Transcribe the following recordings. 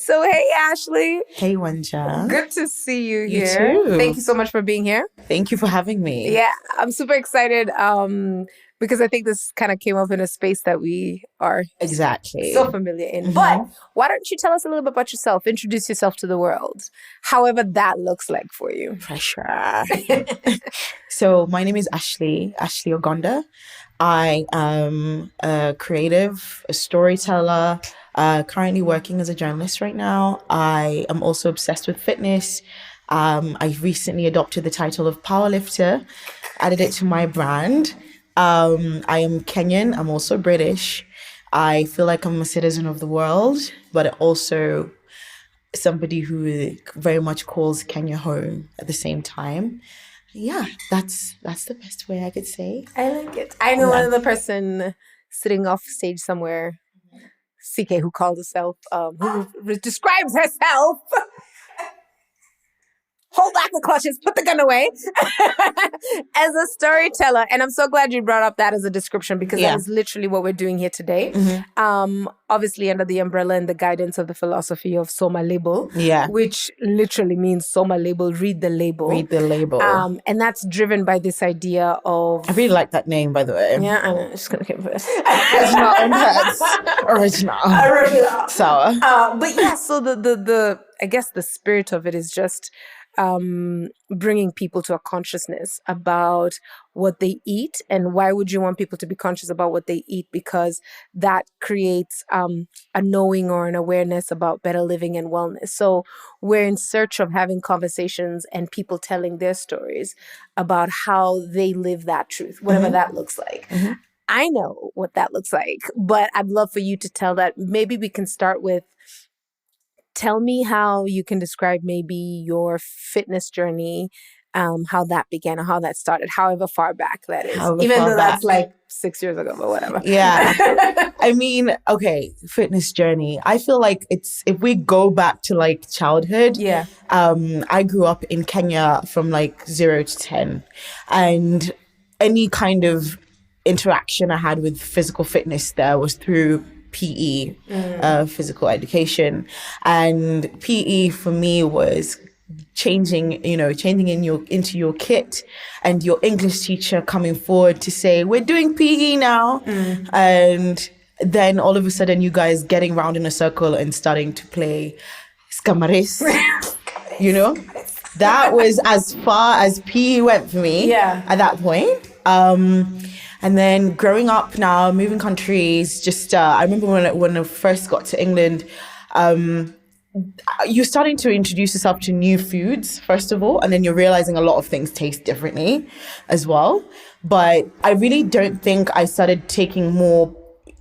So, hey, Ashley. Hey, Wanja. Good to see you You here. too. Thank you so much for being here. Thank you for having me. Yeah, I'm super excited because I think this kind of came up in a space that we are Exactly. so familiar in. But why don't you tell us a little bit about yourself? Introduce yourself to the world, however that looks like for you. Pressure. So my name is Ashley Ogonda. I am a creative, a storyteller, currently working as a journalist right now. I am also obsessed with fitness. I recently adopted the title of powerlifter, added it to my brand. I am Kenyan. I'm also British. I feel like I'm a citizen of the world, but also somebody who very much calls Kenya home at the same time. Yeah, that's the best way I could say. I like it. I know another person sitting off stage somewhere, CK, who calls herself, who describes herself. Hold back the clutches, put the gun away, as a storyteller. And I'm so glad you brought up that as a description because that is literally what we're doing here today. Obviously under the umbrella and the guidance of the philosophy of Somalabl, which literally means Somalabl, read the label. Read the label. And that's driven by this idea of... I really like that name, by the way. Yeah, I know. I'm just going to keep it. Original. Sour. But yeah, so the I guess the spirit of it is just... bringing people to a consciousness about what they eat. And why would you want people to be conscious about what they eat? Because that creates a knowing or an awareness about better living and wellness. So we're in search of having conversations and people telling their stories about how they live that truth, whatever that looks like. I know what that looks like, but I'd love for you to tell that. Maybe we can start with, tell me how you can describe maybe your fitness journey, how that began or how that started, however far back that is. Even though that's like 6 years ago, but whatever. Yeah. I mean, okay, fitness journey. I feel like it's, if we go back to like childhood, I grew up in Kenya from like 0 to 10. And any kind of interaction I had with physical fitness there was through PE, physical education. And PE for me was changing into your kit and your English teacher coming forward to say, we're doing PE now. And then all of a sudden you guys getting round in a circle and starting to play scamaris, you know? That was as far as PE went for me at that point. And then growing up now, moving countries, just I remember when I first got to England, you're starting to introduce yourself to new foods, first of all, and then you're realizing a lot of things taste differently as well. But I really don't think I started taking more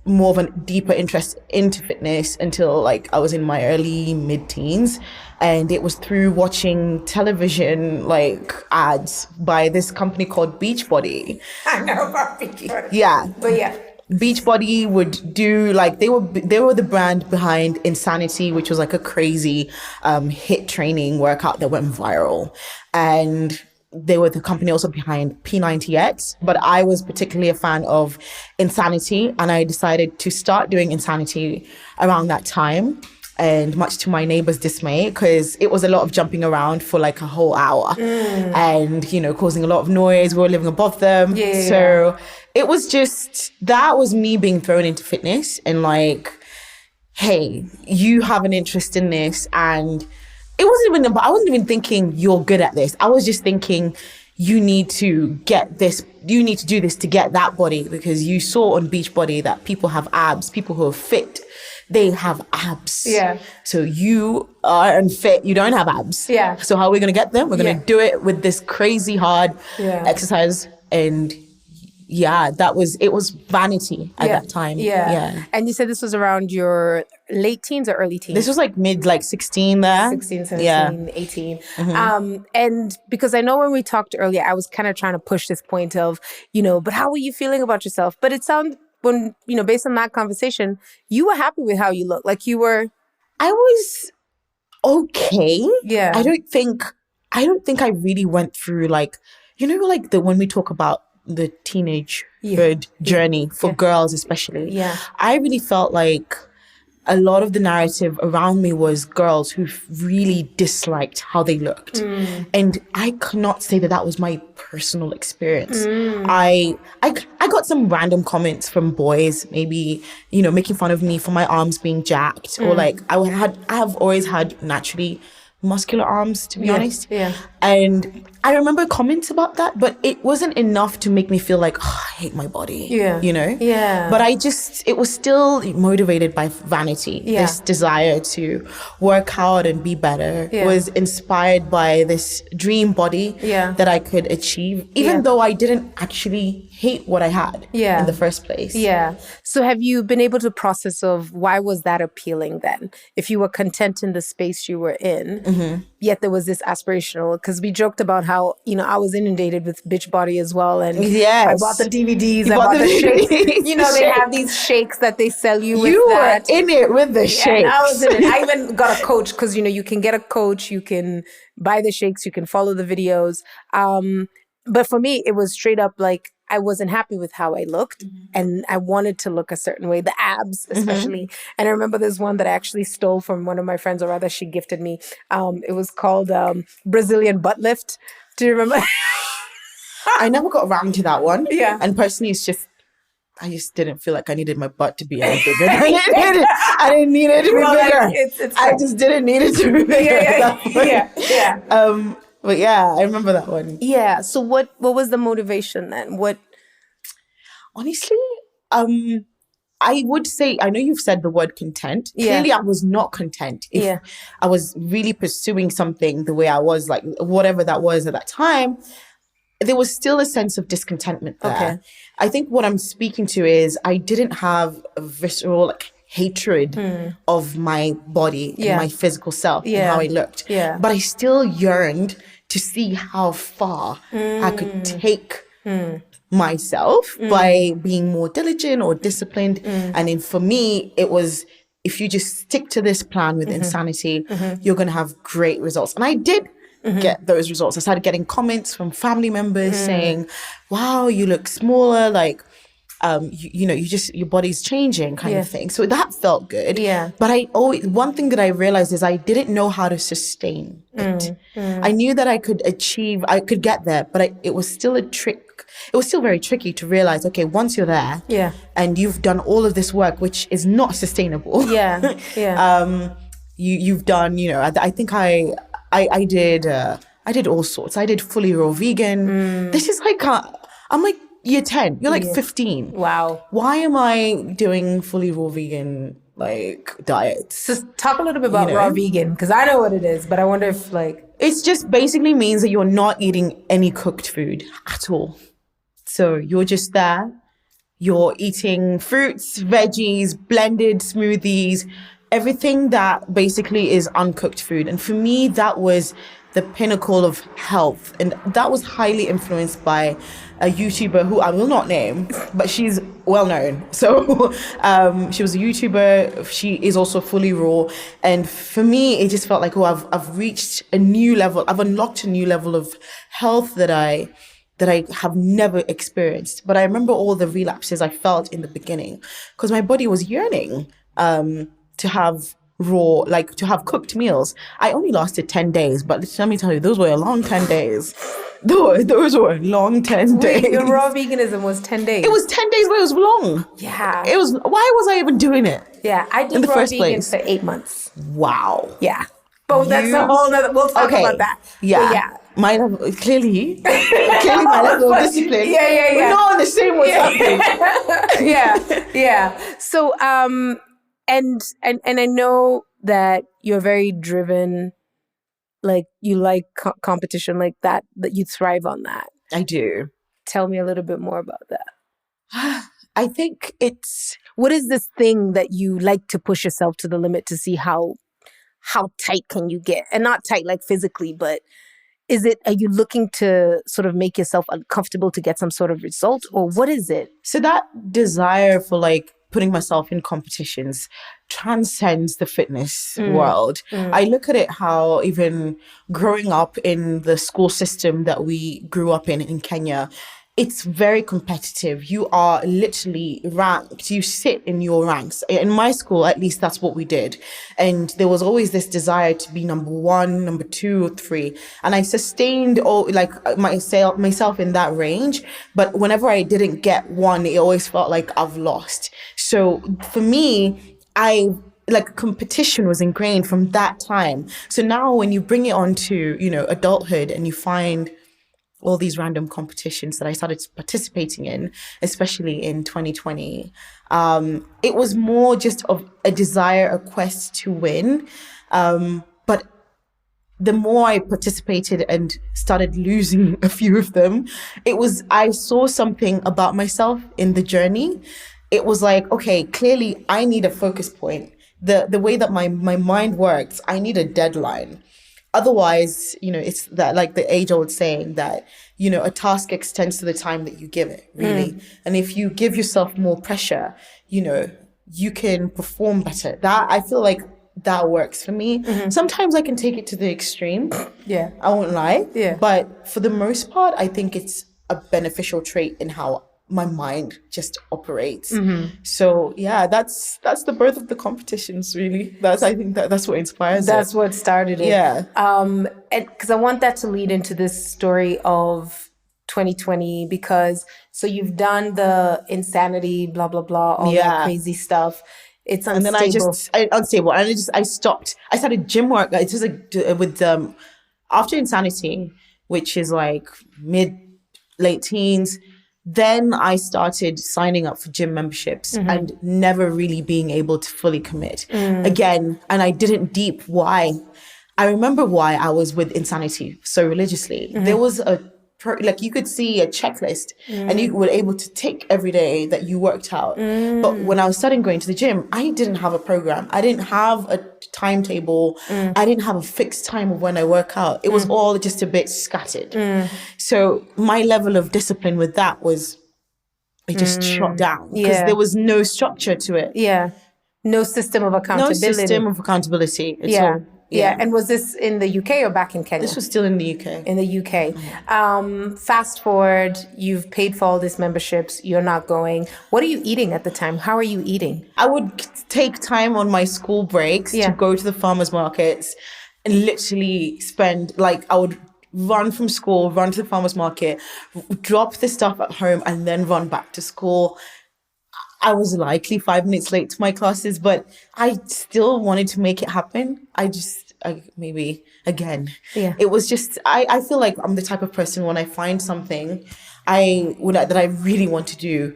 of a deeper interest into fitness until like I was in my early mid-teens. And it was through watching television, like ads by this company called Beachbody. I know about Beachbody. Yeah. But yeah. Beachbody would do like, they were the brand behind Insanity, which was like a crazy HIIT training workout that went viral. And they were the company also behind P90X, but I was particularly a fan of Insanity, and I decided to start doing Insanity around that time. And much to my neighbor's dismay, because it was a lot of jumping around for like a whole hour and, you know, causing a lot of noise. We were living above them. So it was just, that was me being thrown into fitness and like, hey, you have an interest in this. And I wasn't even thinking you're good at this. I was just thinking you need to get this, you need to do this to get that body, because you saw on Beachbody that people have abs, people who are fit, they have abs. So you are unfit, you don't have abs. So how are we going to get them? We're going to do it with this crazy hard exercise. And it was vanity at that time. And you said this was around your late teens or early teens? This was like mid, like 16 there. 16, 17, 18. And because I know when we talked earlier, I was kind of trying to push this point of, you know, but how were you feeling about yourself? But it sounded, when, you know, based on that conversation, you were happy with how you look. Like you were... I was okay. I don't think I really went through like, you know, like when we talk about the teenagehood journey for girls especially. I really felt like a lot of the narrative around me was girls who really disliked how they looked. And I cannot say that that was my personal experience. I got some random comments from boys, maybe, you know, making fun of me for my arms being jacked, or like I have always had naturally muscular arms, to be honest. Yeah. And I remember comments about that, but it wasn't enough to make me feel like, oh, I hate my body. Yeah. You know? Yeah. But it was still motivated by vanity. Yeah. This desire to work out and be better was inspired by this dream body that I could achieve, even though I didn't actually hate what I had in the first place. Yeah. So have you been able to process of why was that appealing then? If you were content in the space you were in, yet there was this aspirational, because we joked about how, you know, I was inundated with bitch body as well. And I bought the DVDs, I bought the shakes. You know, they have these shakes that they sell you with that. You were in it with the shakes. I was in it. I even got a coach because, you know, you can get a coach, you can buy the shakes, you can follow the videos. But for me, it was straight up like, I wasn't happy with how I looked and I wanted to look a certain way, the abs especially. And I remember there's one that I actually stole from one of my friends, or rather she gifted me. It was called Brazilian butt lift. Do you remember? I never got around to that one. Yeah. And personally, I just didn't feel like I needed my butt to be any bigger. I didn't need it to be bigger. I just didn't need it to be bigger. Yeah. But yeah, I remember that one. Yeah. So what was the motivation then? Honestly, I would say, I know you've said the word content. Clearly, I was not content. If I was really pursuing something the way I was, like whatever that was at that time, there was still a sense of discontentment there. Okay. I think what I'm speaking to is I didn't have a visceral hatred of my body and my physical self and how I looked. Yeah. But I still yearned to see how far I could take myself by being more diligent or disciplined. And then for me, it was, if you just stick to this plan with insanity, you're going to have great results. And I did get those results. I started getting comments from family members saying, wow, you look smaller, like, you know, your body's changing kind of thing. So that felt good. Yeah. But one thing that I realized is I didn't know how to sustain it. I knew that I could get there, but it was still a trick. It was still very tricky to realize, okay, once you're there and you've done all of this work, which is not sustainable. You've done, you know, I think I did all sorts. I did fully raw vegan. This is like, I'm like, Year 10, you're like 15. Wow. Why am I doing fully raw vegan diets? Just talk a little bit about raw vegan, because I know what it is, but I wonder if It just basically means that you're not eating any cooked food at all. So you're just there. You're eating fruits, veggies, blended smoothies, everything that basically is uncooked food. And for me, that was the pinnacle of health. And that was highly influenced by a YouTuber who I will not name, but she's well known. So she was a YouTuber. She is also fully raw. And for me, it just felt like, I've reached a new level. I've unlocked a new level of health that I have never experienced. But I remember all the relapses I felt in the beginning because my body was yearning to have raw, to have cooked meals. I only lasted 10 days, but let me tell you, those were a long 10 days. Those were long 10 days. Your raw veganism was 10 days. It was 10 days, but it was long. Yeah. It was, why was I even doing it? Yeah, I did raw vegan for 8 months. Wow. Yeah. But that's a whole nother, we'll talk about that. Yeah. But yeah. My level, clearly my level of discipline. Yeah. We're not on the same what's happening. Yeah. So, and I know that you're very driven, you like competition like that you thrive on that. I do. Tell me a little bit more about that. I think what is this thing that you like to push yourself to the limit to see how tight can you get? And not tight physically, but are you looking to sort of make yourself uncomfortable to get some sort of result, or what is it? So that desire for putting myself in competitions transcends the fitness world. I look at it how even growing up in the school system that we grew up in Kenya, it's very competitive. You are literally ranked. You sit in your ranks. In my school, at least that's what we did. And there was always this desire to be number one, number two, or three. And I sustained myself in that range. But whenever I didn't get one, it always felt like I've lost. So for me, competition was ingrained from that time. So now when you bring it on to, adulthood, and you find all these random competitions that I started participating in, especially in 2020, it was more just of a desire, a quest to win. But the more I participated and started losing a few of them, I saw something about myself in the journey. It was like, okay, clearly I need a focus point. The way that my mind works, I need a deadline. Otherwise, it's that, like the age-old saying that, a task extends to the time that you give it, really. And if you give yourself more pressure, you can perform better. That, I feel like that works for me. Sometimes I can take it to the extreme. Yeah. I won't lie. Yeah. But for the most part, I think it's a beneficial trait in how my mind just operates. So yeah, that's the birth of the competitions, really. I think that's what inspires That's what started it. Yeah. And because I want that to lead into this story of 2020, because so you've done the insanity, blah, blah, blah, all that crazy stuff. It's unstable. And then unstable. And I stopped. I started gym work. It's just with after insanity, which is like late teens. Then I started signing up for gym memberships and never really being able to fully commit again. And I didn't deep why. I remember why I was with insanity so religiously. There was you could see a checklist and you were able to tick every day that you worked out. But when I was starting going to the gym, I didn't have a program. I didn't have a timetable. I didn't have a fixed time of when I work out. It was all just a bit scattered. So my level of discipline with that it just shot down because there was no structure to it. Yeah. No system of accountability. No system of accountability at all. Yeah. And was this in the UK or back in Kenya? This was still in the UK. In the UK. Fast forward, you've paid for all these memberships. You're not going. What are you eating at the time? How are you eating? I would take time on my school breaks to go to the farmers markets and literally spend, I would run from school, run to the farmers market, drop the stuff at home, and then run back to school. I was likely 5 minutes late to my classes, but I still wanted to make it happen. Maybe again. Yeah. It was just, I feel like I'm the type of person when I find something that I really want to do,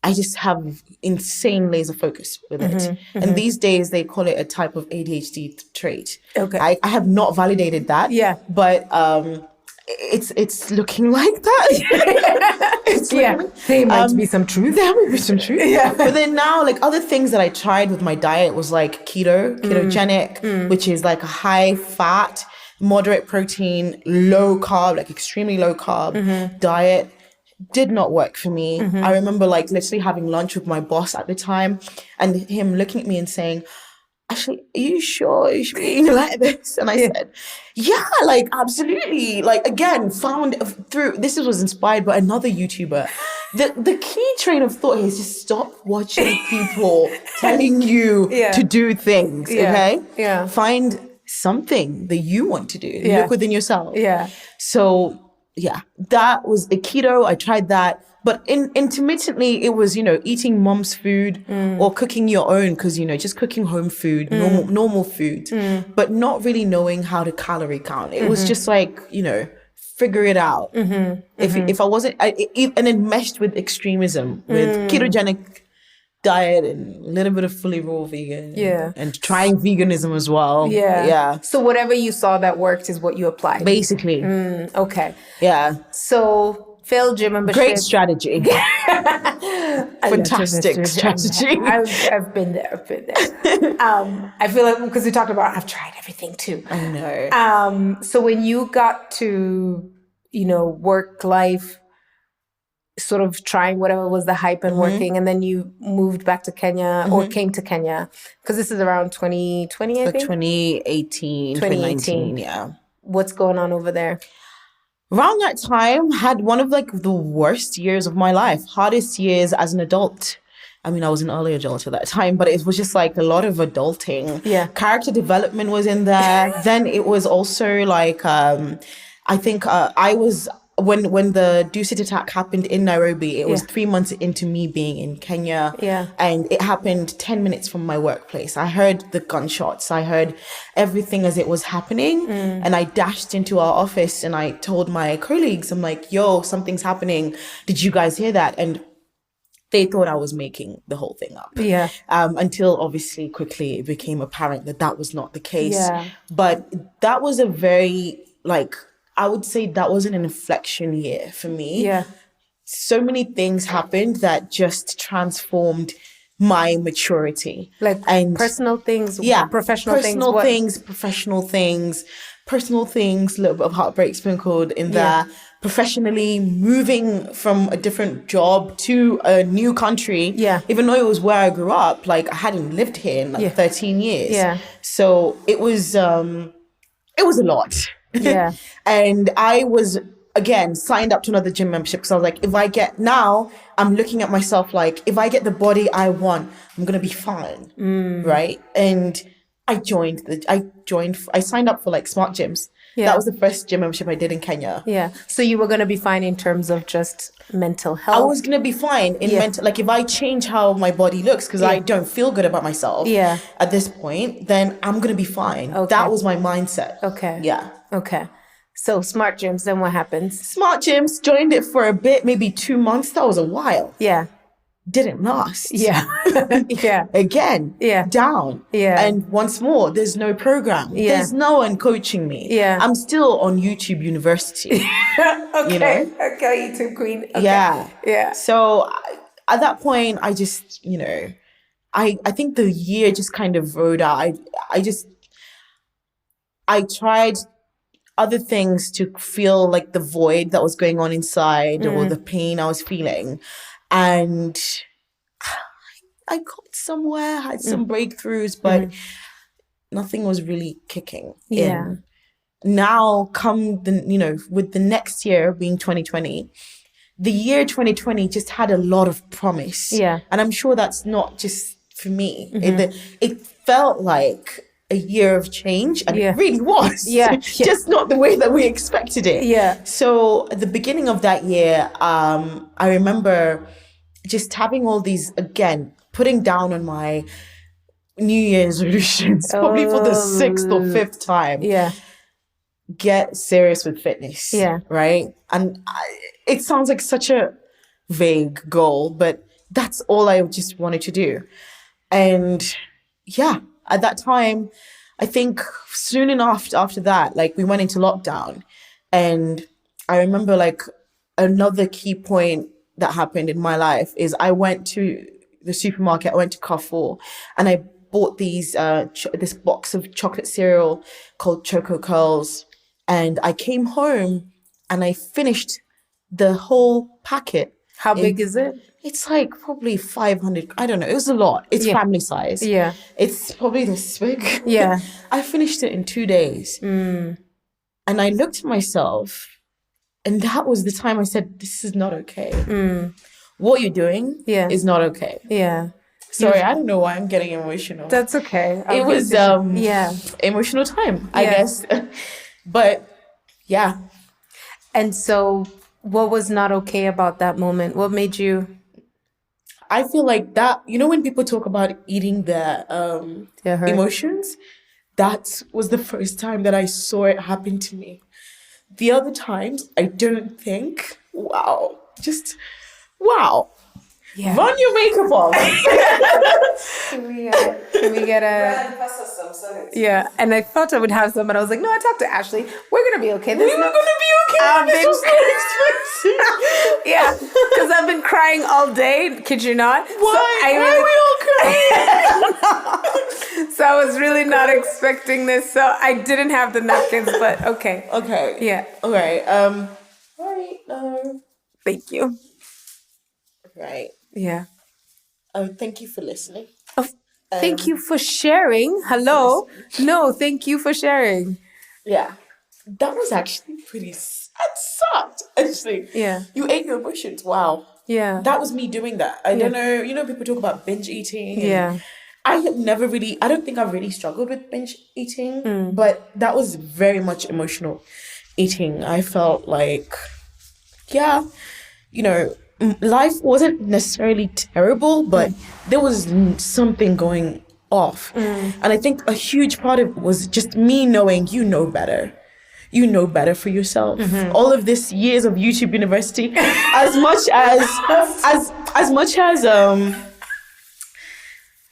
I just have insane laser focus with it. And these days they call it a type of ADHD trait. Okay. I have not validated that. Yeah. But it's looking like that. There might be some truth. There might be some truth. Yeah. But then now, other things that I tried with my diet was ketogenic, which is a high fat, moderate protein, low carb, extremely low carb diet. Did not work for me. I remember literally having lunch with my boss at the time and him looking at me and saying, Ashley, are you sure you should be eating like this? And I said, yeah, absolutely. Again, found through, this was inspired by another YouTuber. The key train of thought here is just stop watching people telling you to do things, okay? Yeah. Find something that you want to do. Look within yourself. Yeah. So, that was the keto. I tried that. But intermittently, it was, eating mom's food or cooking your own because, just cooking home food, normal food, but not really knowing how to calorie count. It was just figure it out. If I wasn't, and it meshed with extremism, with ketogenic diet and a little bit of fully raw vegan. Yeah. And trying veganism as well. Yeah. Yeah. So whatever you saw that worked is what you applied. Basically. Okay. Yeah. So failed gym membership. Great strategy. Fantastic strategy. I've been there. I feel like because we talked about I've tried everything too. I know. So when you got to, work life, sort of trying whatever was the hype and working, and then you moved back to Kenya or came to Kenya because this is around 2020, I think? 2018, 2019, yeah. What's going on over there? Around that time, had one of like the worst years of my life, hardest years as an adult. I mean, I was an early adult at that time, but it was just like a lot of adulting. Yeah. Character development was in there. Then it was also like, I think I was, when the Dusit attack happened in Nairobi, it was Yeah. 3 months into me being in Kenya. Yeah. And it happened 10 minutes from my workplace. I heard the gunshots. I heard everything as it was happening. And I dashed into our office and I told my colleagues, I'm like, yo, something's happening. Did you guys hear that? And they thought I was making the whole thing up. Yeah. Until obviously quickly it became apparent that that was not the case. Yeah. But that was a very, like, I would say that was an inflection year for me. Yeah. So many things happened that just transformed my maturity. Like and personal things, yeah, professional things. personal What? things, professional things, personal things, a little bit of heartbreak sprinkled in there. Professionally, moving from a different job to a new country. Yeah. Even though it was where I grew up, like I hadn't lived here in like 13 years. Yeah. So it was a lot. Yeah. And I was, again, signed up to another gym membership because I was like, I'm looking at myself like, if I get the body I want, I'm going to be fine. Right. And I signed up for like smart gyms. Yeah. That was the first gym membership I did in Kenya. Yeah. So you were going to be fine in terms of just mental health. I was going to be fine in mental, like if I change how my body looks, because I don't feel good about myself at this point, then I'm going to be fine. Okay. That was my mindset. Okay. Yeah. Okay. So smart gyms, then what happens? Smart gyms, joined it for a bit, maybe 2 months. That was a while. Yeah. Didn't last. Yeah. Yeah. Again. Yeah. Down. Yeah. And once more, there's no program. Yeah. There's no one coaching me. Yeah. I'm still on YouTube University. Okay. You know? Okay, YouTube queen. Okay. Yeah. Yeah. So at that point, I just, I think the year just kind of rode out. I tried other things to feel like the void that was going on inside or the pain I was feeling. And I got somewhere, had some breakthroughs, but nothing was really kicking in. Now with the next year being 2020, the year 2020 just had a lot of promise. Yeah. And I'm sure that's not just for me. It felt like a year of change, and it really was. Yeah. Just not the way that we expected it. Yeah. So at the beginning of that year, I remember just having all these, again, putting down on my New Year's resolutions, probably for the 6th or 5th time. Yeah. Get serious with fitness. Yeah. Right? And it sounds like such a vague goal, but that's all I just wanted to do. And yeah, at that time, I think soon enough after that, like we went into lockdown. And I remember like another key point that happened in my life is I went to the supermarket, I went to Carrefour, and I bought these this box of chocolate cereal called Choco Curls. And I came home and I finished the whole packet. How big is it? It's like probably 500. I don't know. It was a lot. It's family size. Yeah. It's probably this big. Yeah. I finished it in 2 days. And I looked at myself, and that was the time I said, this is not okay. What you're doing is not okay. Yeah. Sorry, I don't know why I'm getting emotional. That's okay. It was emotional time, I guess. But yeah. And so what was not okay about that moment? What made you? I feel like that, when people talk about eating their emotions, that was the first time that I saw it happen to me. The other times, I don't think, wow. Yeah. Run your makeup off. Can we get a... Yeah, and I thought I would have some, but I was like, no, I talked to Ashley. We're going to be okay. We're going to be okay. This was so expensive. Yeah, because I've been crying all day. Kid you not? Why are we all crying? So I was really not expecting this. So I didn't have the napkins, but okay. Okay. Yeah. Okay. All right. Thank you. Right. Yeah. Oh, thank you for listening. Oh, thank you for sharing. Hello. No, thank you for sharing. Yeah. That was actually that sucked, actually. Yeah. You ate your emotions. Wow. Yeah. That was me doing that. I don't know, people talk about binge eating. Yeah. I have never really, I don't think I've really struggled with binge eating, Mm. but that was very much emotional eating. I felt like, yeah, life wasn't necessarily terrible, but there was something going off. And I think a huge part of it was just me knowing better. You know better for yourself. All of this years of YouTube University, as much as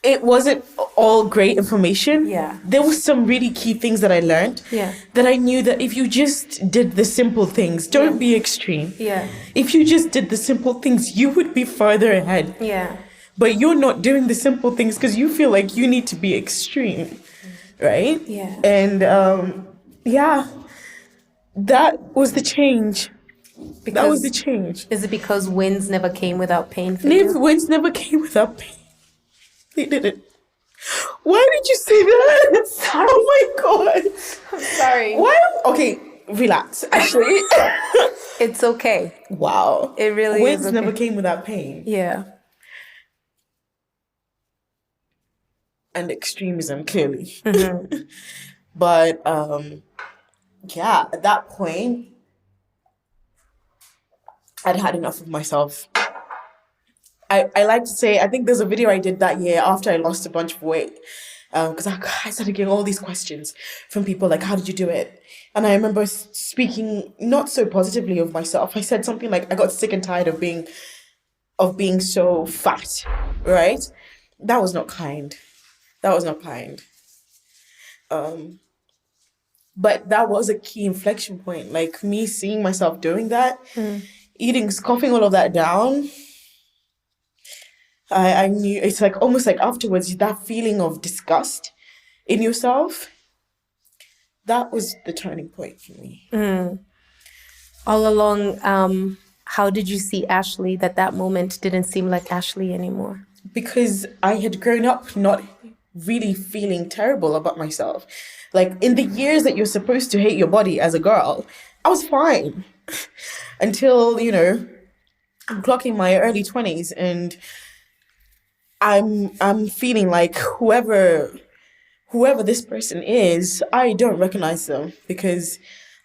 it wasn't all great information. Yeah. There was some really key things that I learned. Yeah. That I knew that if you just did the simple things, don't be extreme. Yeah. If you just did the simple things, you would be further ahead. Yeah. But you're not doing the simple things because you feel like you need to be extreme, right? Yeah. And that was the change. That was the change. Is it because wins never came without pain for you? Wins never came without pain. They didn't. Why did you say that? Sorry. Oh my god. I'm sorry. Why? Okay, relax. Actually, It's okay. wow. It really Wins is okay. never came without pain Yeah. and extremism, clearly. But yeah, at that point, I'd had enough of myself. I like to say, I think there's a video I did that year after I lost a bunch of weight. Because I started getting all these questions from people like, how did you do it? And I remember speaking not so positively of myself. I said something like, I got sick and tired of being so fat, right? That was not kind. That was not kind. But that was a key inflection point. Like me seeing myself doing that, scoffing all of that down. I knew it's like almost like afterwards, that feeling of disgust in yourself, that was the turning point for me. All along, how did you see Ashley that moment didn't seem like Ashley anymore? Because I had grown up not really feeling terrible about myself. Like in the years that you're supposed to hate your body as a girl, I was fine. Until, I'm clocking my early 20s and I'm feeling like whoever this person is, I don't recognize them because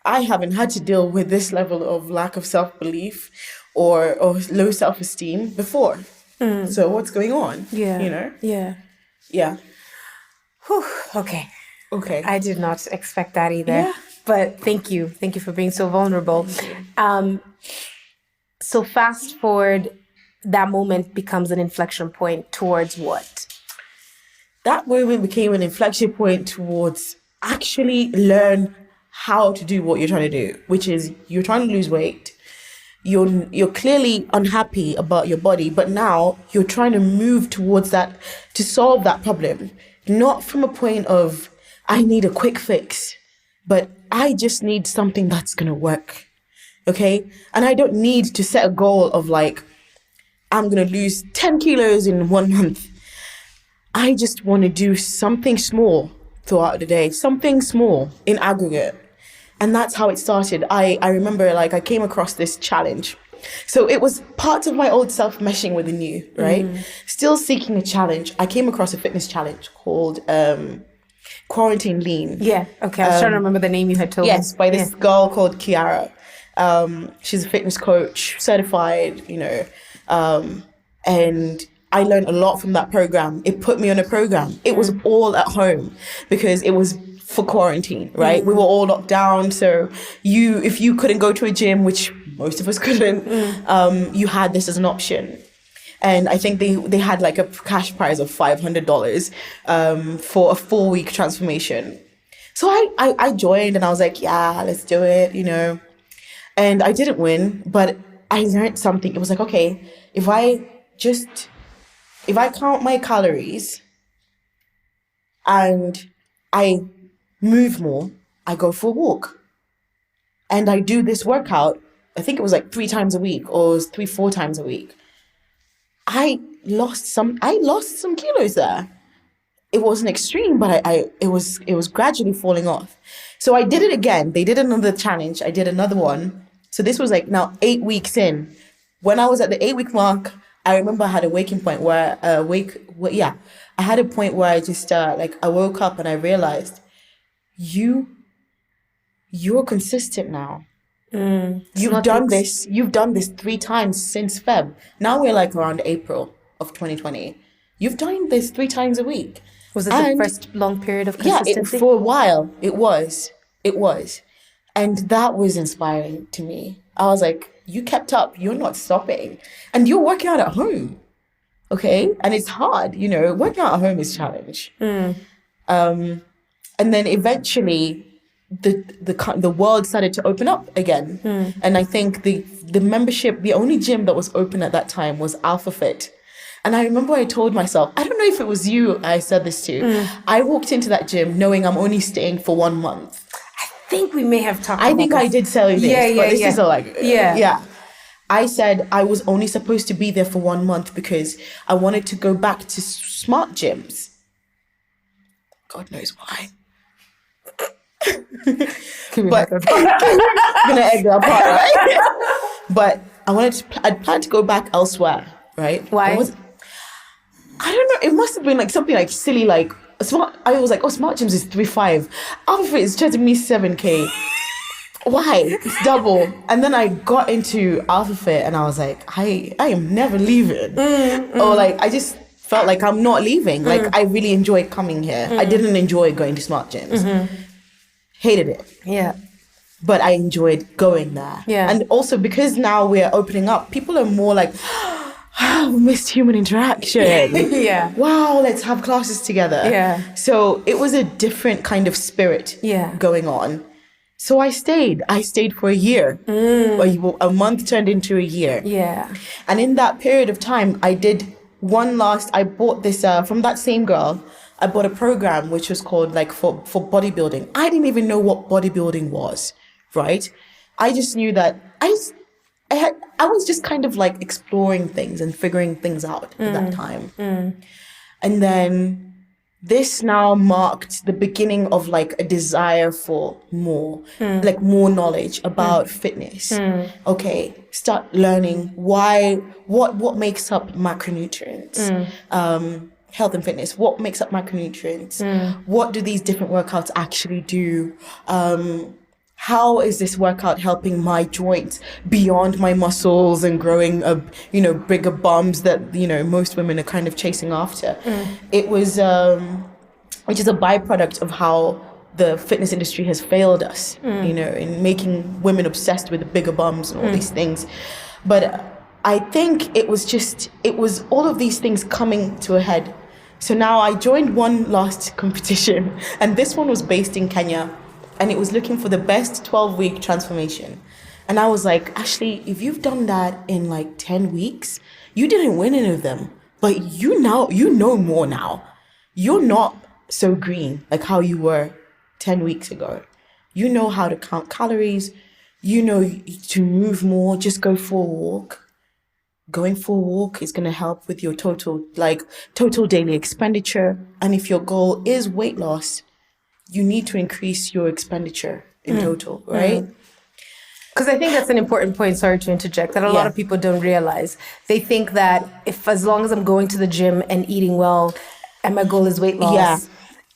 I haven't had to deal with this level of lack of self-belief or low self-esteem before. So what's going on? Yeah. Yeah. Yeah. Whew. Okay. Okay. I did not expect that either. Yeah. But thank you. Thank you for being so vulnerable. So fast forward, that moment becomes an inflection point towards what? That moment became an inflection point towards actually learn how to do what you're trying to do, which is you're trying to lose weight. You're clearly unhappy about your body, but now you're trying to move towards that to solve that problem. Not from a point of, I need a quick fix, but I just need something that's going to work. Okay? And I don't need to set a goal of like, I'm going to lose 10 kilos in 1 month. I just want to do something small throughout the day, something small in aggregate. And that's how it started. I remember like I came across this challenge. So it was part of my old self meshing with the new, right? Still seeking a challenge. I came across a fitness challenge called Quarantine Lean. Yeah. Okay. I was trying to remember the name you had told me. Yes, by this girl called Kiara. She's a fitness coach, certified, and I learned a lot from that program. It put me on a program. It was all at home because it was for quarantine, right? We were all locked down. So if you couldn't go to a gym, which most of us couldn't, you had this as an option. And I think they had like a cash prize of $500 for a 4-week transformation. So I joined and I was like, yeah, let's do it, And I didn't win, but I learned something. It was like, okay, if I count my calories and I move more, I go for a walk. And I do this workout, I think it was like 3 times a week or 3-4 times a week. I lost some kilos there. it wasn't extreme, but it was gradually falling off. So I did it again. They did another challenge. I did another one. So this was like now 8 weeks in. When I was at the 8 week mark, I remember I had a waking point where I had a point where I just like I woke up and I realized you're consistent now. You've done this 3 times since Feb. Now we're like around April of 2020. You've done this 3 times a week. Was it the first long period of consistency? Yeah, for a while it was. And that was inspiring to me. I was like, you kept up, you're not stopping. And you're working out at home. Okay? And it's hard, working out at home is a challenge. And then eventually the world started to open up again. And I think the membership, the only gym that was open at that time was Alpha Fit. And I remember I told myself, I don't know if it was you I said this to. I walked into that gym knowing I'm only staying for 1 month. I think we may have talked I about think this. I did tell you this, but this is like, I said I was only supposed to be there for 1 month because I wanted to go back to smart gyms. God knows why. But I'm gonna egg that part, right? But I'd planned to go back elsewhere, right? Why? I don't know. It must have been like something like silly, like smart. I was like, smart gyms is 3.5. Alpha is charging me 7K. Why? It's double. And then I got into Alpha Fit and I was like, I am never leaving. Or like, I just felt like I'm not leaving. Like, I really enjoyed coming here. I didn't enjoy going to smart gyms. Hated it. Yeah. But I enjoyed going there. Yeah. And also because now we're opening up, people are more like, we missed human interaction. Yeah. Wow, let's have classes together. Yeah. So it was a different kind of spirit going on. So I stayed. I stayed for a year. A month turned into a year. Yeah. And in that period of time, I bought this from that same girl. I bought a program which was called like for bodybuilding. I didn't even know what bodybuilding was, right? I just knew that I was just kind of like exploring things and figuring things out at that time. And then this now marked the beginning of like a desire for more, like more knowledge about fitness. Okay, start learning what makes up macronutrients. Health and fitness, what makes up macronutrients? What do these different workouts actually do? How is this workout helping my joints beyond my muscles and growing bigger bums that most women are kind of chasing after? It was which is a byproduct of how the fitness industry has failed us, in making women obsessed with the bigger bums and all these things. But I think it was all of these things coming to a head. So now I joined one last competition, and this one was based in Kenya, and it was looking for the best 12-week transformation. And I was like, Ashley, if you've done that in like 10 weeks, you didn't win any of them, but you know more now. You're not so green like how you were 10 weeks ago. You know how to count calories. You know to move more, just go for a walk. Going for a walk is going to help with your total daily expenditure. And if your goal is weight loss, you need to increase your expenditure in total, right? Because I think that's an important point, sorry to interject, that a lot of people don't realize. They think that as long as I'm going to the gym and eating well and my goal is weight loss,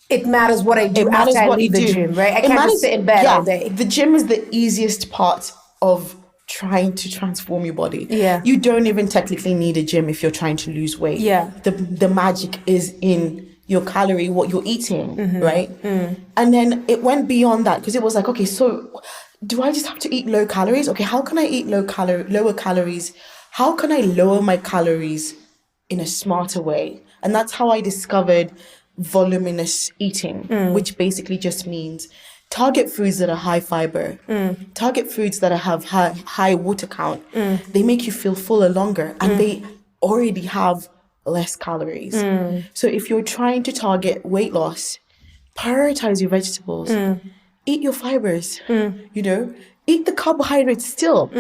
it matters what I do after I leave the gym, right? I can't just sit in bed all day. The gym is the easiest part of trying to transform your body. Yeah. You don't even technically need a gym if you're trying to lose weight. Yeah. The magic is in your calorie, what you're eating, right? And then it went beyond that because it was like, okay, so do I just have to eat low calories? Okay, how can I eat lower calories? How can I lower my calories in a smarter way? And that's how I discovered voluminous eating, which basically just means target foods that are high fiber, target foods that have high water count. They make you feel fuller longer, and they already have less calories. So if you're trying to target weight loss, prioritize your vegetables, eat your fibers, eat the carbohydrates still,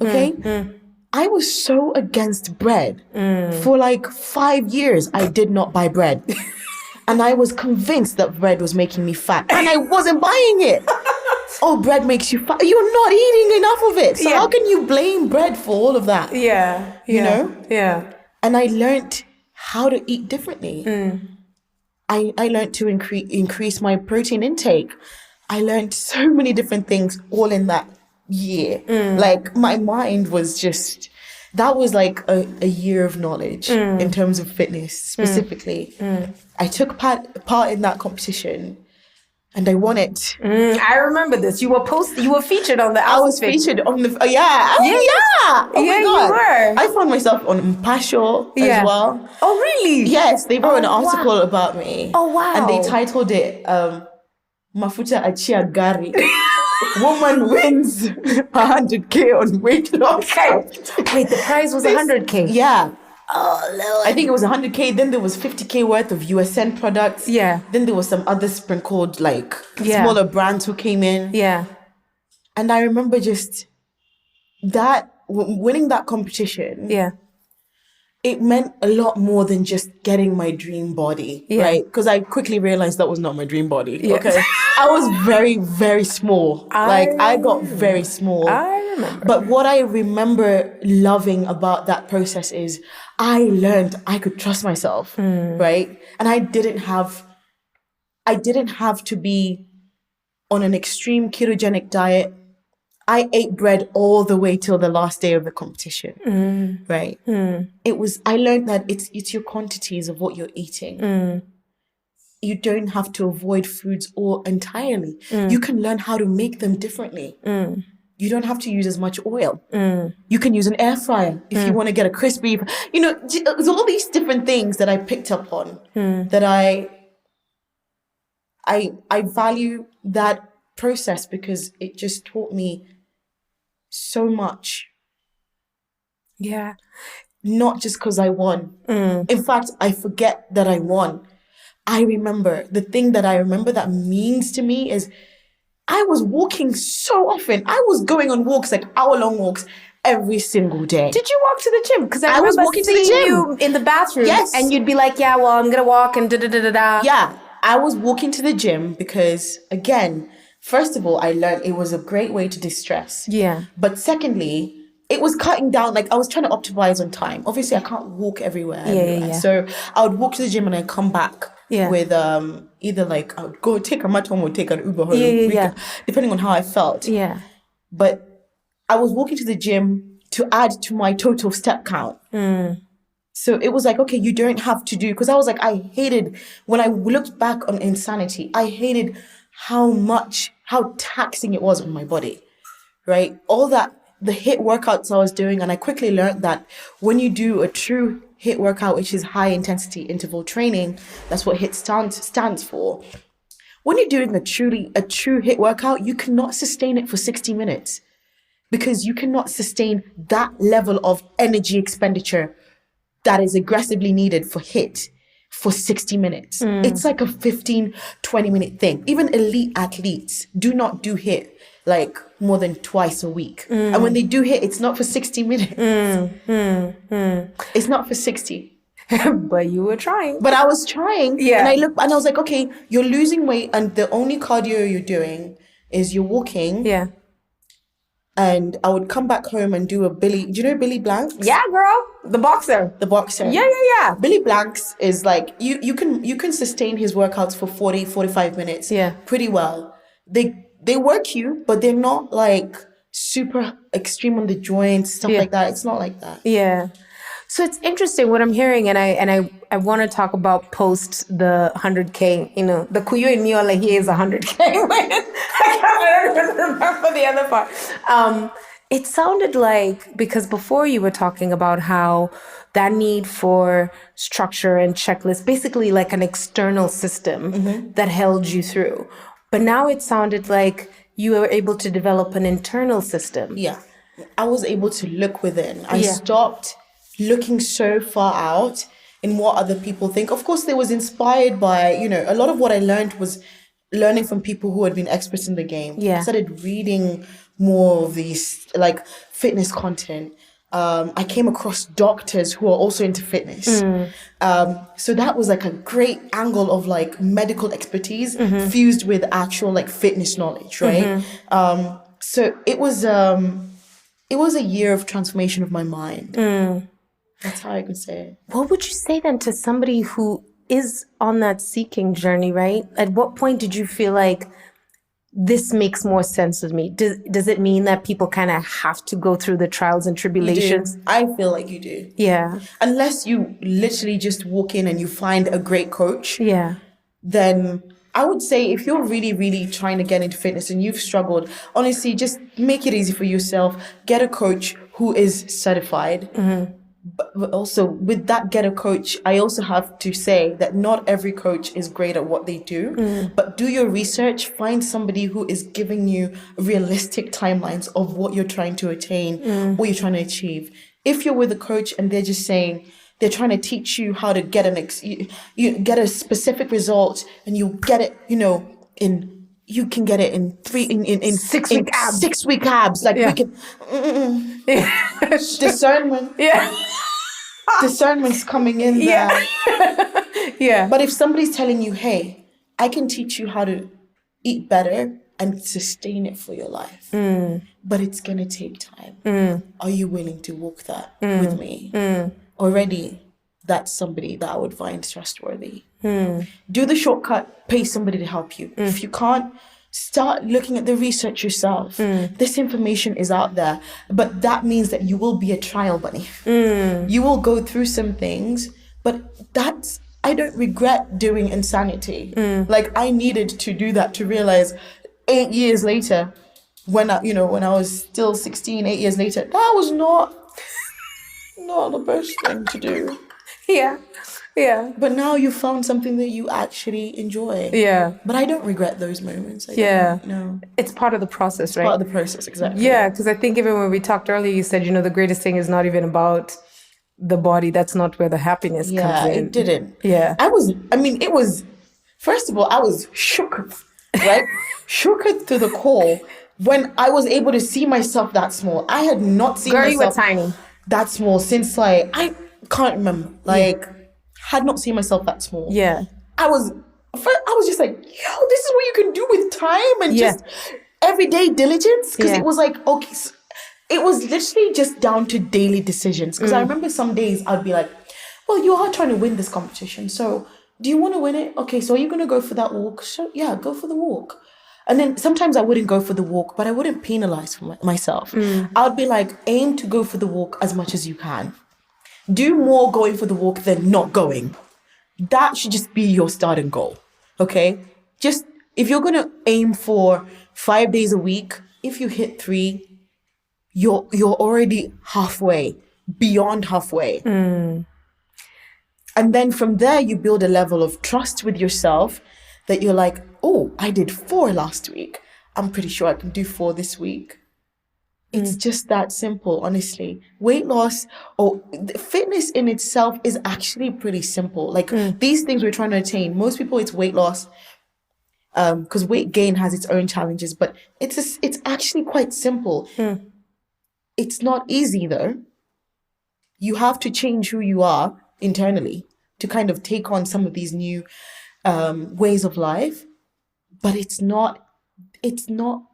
okay? I was so against bread. For like 5 years, I did not buy bread. And I was convinced that bread was making me fat. And I wasn't buying it. Oh, bread makes you fat. You're not eating enough of it. So how can you blame bread for all of that? Yeah. You know? Yeah. And I learned how to eat differently. I learned to increase my protein intake. I learned so many different things all in that year. Like my mind was just, that was like a year of knowledge in terms of fitness specifically. I took part in that competition and I won it. I remember this. You were featured on the outfit. I was featured on the, yeah. Oh my God. You were. I found myself on Mpasho as well. Oh, really? Yes, they wrote an article about me. Oh, wow. And they titled it, Mafuta Achia Gari. Woman wins 100K on weight loss. Wait, the prize was 100K? Yeah. Oh, Lord. I think it was 100K. Then there was 50K worth of USN products. Yeah. Then there was some other sprinkled, like, smaller brands who came in. Yeah. And I remember just that, winning that competition. Yeah. It meant a lot more than just getting my dream body, right? Because I quickly realized that was not my dream body, okay? I was very, very small. I got very small. I remember. But what I remember loving about that process is I learned I could trust myself, right? And I didn't have to be on an extreme ketogenic diet. I ate bread all the way till the last day of the competition, right? I learned that it's your quantities of what you're eating. You don't have to avoid foods entirely. You can learn how to make them differently. You don't have to use as much oil. You can use an air fryer if you want to get a crispy, there's all these different things that I picked up on that I value that process because it just taught me so much. Yeah. Not just because I won. In fact, I forget that I won. I remember, the thing that I remember that means to me is I was walking so often. I was going on walks, like hour-long walks, every single day. Did you walk to the gym? Because I was remember walking to the seeing gym. you in the bathroom. Yes. And you'd be like, yeah, well, I'm going to walk and da-da-da-da-da. Yeah, I was walking to the gym because, again, first of all, I learned it was a great way to distress. Yeah. But secondly, it was cutting down, like I was trying to optimize on time. Obviously, I can't walk everywhere. Yeah. So I would walk to the gym and I'd come back with either like, I would go take a matron or take an Uber home. Depending on how I felt. Yeah. But I was walking to the gym to add to my total step count. So it was like, okay, you don't have to do, because I was like, I hated, when I looked back on Insanity, I hated how taxing it was on my body, right? All that, the HIIT workouts I was doing, and I quickly learned that when you do a true HIIT workout, which is high intensity interval training, that's what HIIT stands for. When you're doing a true HIIT workout, you cannot sustain it for 60 minutes because you cannot sustain that level of energy expenditure that is aggressively needed for HIIT for 60 minutes. It's like a 15, 20-minute thing. Even elite athletes do not do HIIT like more than twice a week. And when they do HIIT, it's not for 60 minutes. It's not for 60. But you were trying. But I was trying. Yeah. And I looked and I was like, okay, you're losing weight and the only cardio you're doing is you're walking. Yeah. And I would come back home and do do you know Billy Blanks? Yeah, girl. The boxer. The boxer. Yeah. Billy Blanks is like, you can sustain his workouts for 40, 45 minutes. Yeah. Pretty well. They work you, but they're not like super extreme on the joints, stuff like that. It's not like that. Yeah. So it's interesting what I'm hearing, and I want to talk about post the 100K. You know, the Kuyu in me like he is 100K. I can't remember the other part. It sounded like, because before you were talking about how that need for structure and checklist, basically like an external system that held you through. But now it sounded like you were able to develop an internal system. Yeah. I was able to look within. I stopped looking so far out in what other people think. Of course, they was inspired by, a lot of what I learned was learning from people who had been experts in the game. Yeah. I started reading more of these like fitness content. I came across doctors who are also into fitness. So that was like a great angle of like medical expertise fused with actual like fitness knowledge, right? So it was a year of transformation of my mind. That's how I could say it. What would you say then to somebody who is on that seeking journey, right? At what point did you feel like this makes more sense with me? Does it mean that people kind of have to go through the trials and tribulations? I feel like you do. Yeah. Unless you literally just walk in and you find a great coach. Yeah. Then I would say if you're really, really trying to get into fitness and you've struggled, honestly, just make it easy for yourself. Get a coach who is certified. But also with that, get a coach. I also have to say that not every coach is great at what they do, but do your research, find somebody who is giving you realistic timelines of what you're trying to attain, what you're trying to achieve. If you're with a coach and they're just saying, they're trying to teach you how to get you get a specific result and you get it, you can get it in 6-week abs. 6-week abs. Like we can discernment. Yeah. Discernment's coming in there. Yeah. But if somebody's telling you, hey, I can teach you how to eat better and sustain it for your life, but it's going to take time. Are you willing to walk that with me? Already, that's somebody that I would find trustworthy. Do the shortcut, pay somebody to help you. If you can't, start looking at the research yourself. This information is out there, but that means that you will be a trial bunny. You will go through some things, but I don't regret doing insanity. Like I needed to do that to realize 8 years later, when I was still 16, 8 years later, that was not the best thing to do. Yeah. But now you found something that you actually enjoy. Yeah. But I don't regret those moments. No. It's part of the process, right? Part of the process, exactly. Yeah, because I think even when we talked earlier, you said, the greatest thing is not even about the body. That's not where the happiness comes in. Yeah, it didn't. Yeah. First of all, I was shook, right? Shook to the core when I was able to see myself that small. I had not seen myself. You were tiny. That small since I can't remember. Had not seen myself that small. Yeah. I was just like, yo, this is what you can do with time and just everyday diligence. Because it was like, okay, so it was literally just down to daily decisions. Because I remember some days I'd be like, well, you are trying to win this competition. So do you want to win it? Okay, so are you going to go for that walk? So yeah, go for the walk. And then sometimes I wouldn't go for the walk, but I wouldn't penalize for myself. I would be like, aim to go for the walk as much as you can. Do more going for the walk than not going. That should just be your starting goal, okay? Just, if you're going to aim for 5 days a week, if you hit 3, you're already halfway, beyond halfway. And then from there, you build a level of trust with yourself that you're like, oh, I did 4 last week. I'm pretty sure I can do 4 this week. It's just that simple, honestly. Weight loss or fitness in itself is actually pretty simple. Like these things we're trying to attain, most people it's weight loss because weight gain has its own challenges, but it's actually quite simple. It's not easy though. You have to change who you are internally to kind of take on some of these new ways of life, but it's not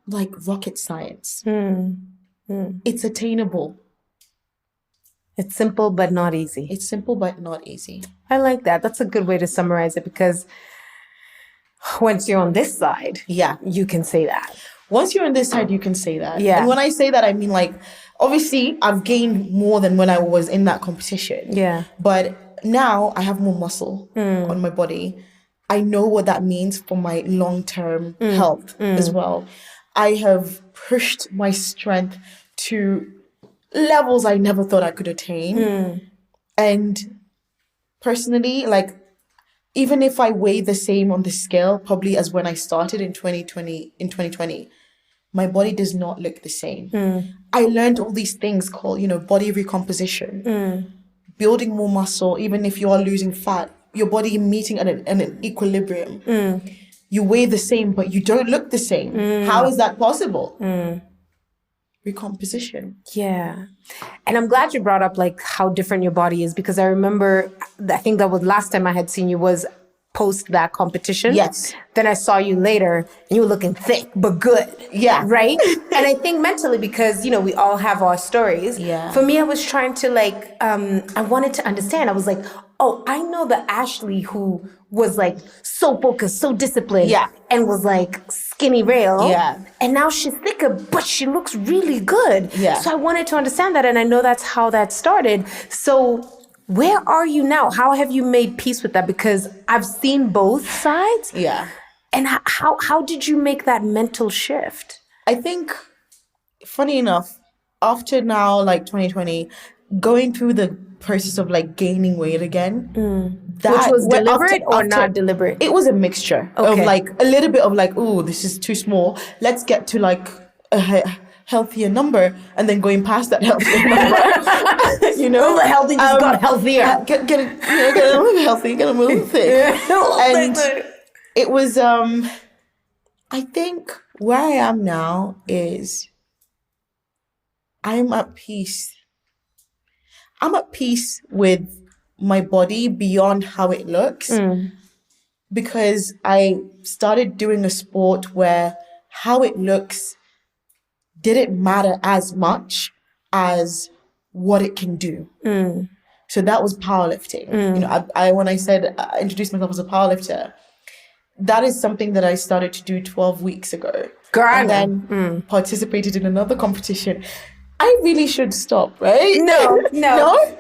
like rocket science. It's attainable. It's simple, but not easy. It's simple, but not easy. I like that. That's a good way to summarize it because once you're on this side, you can say that. Once you're on this side, you can say that. Yeah. And when I say that, I mean like, obviously I've gained more than when I was in that competition. Yeah. But now I have more muscle on my body. I know what that means for my long-term health as well. I have pushed my strength to levels I never thought I could attain. And personally, like, even if I weigh the same on the scale, probably as when I started in 2020, my body does not look the same. I learned all these things called, body recomposition, building more muscle, even if you are losing fat, your body meeting at an equilibrium. You weigh the same, but you don't look the same. How is that possible? recomposition. Yeah. And I'm glad you brought up like how different your body is, because I remember, I think that was last time I had seen you was post that competition. Yes. Then I saw you later and you were looking thick, but good. Yeah. Right? And I think mentally, because, you know, we all have our stories. Yeah. For me, I was trying to like, I wanted to understand. I was like, oh, I know the Ashley who was like so focused, so disciplined. Yeah. And was like skinny rail. Yeah. And now she's thicker, but she looks really good. Yeah. So I wanted to understand that. And I know that's how that started. So where are you now? How have you made peace with that? Because I've seen both sides. Yeah. And how did you make that mental shift? I think, funny enough, after now, like 2020, going through the process of like gaining weight again. Which was deliberate or not deliberate? It was a mixture of like a little bit of like, oh, this is too small. Let's get to like a healthier number, and then going past that healthier number. You know, the healthy just got healthier. Get a little healthy, get a little thick. And it was, I think where I am now is I'm at peace. I'm at peace with my body beyond how it looks, because I started doing a sport where how it looks didn't matter as much as what it can do. So that was powerlifting. You know, I when I said I introduced myself as a powerlifter, that is something that I started to do 12 weeks ago. Girl, and then participated in another competition. I really should stop, right? No.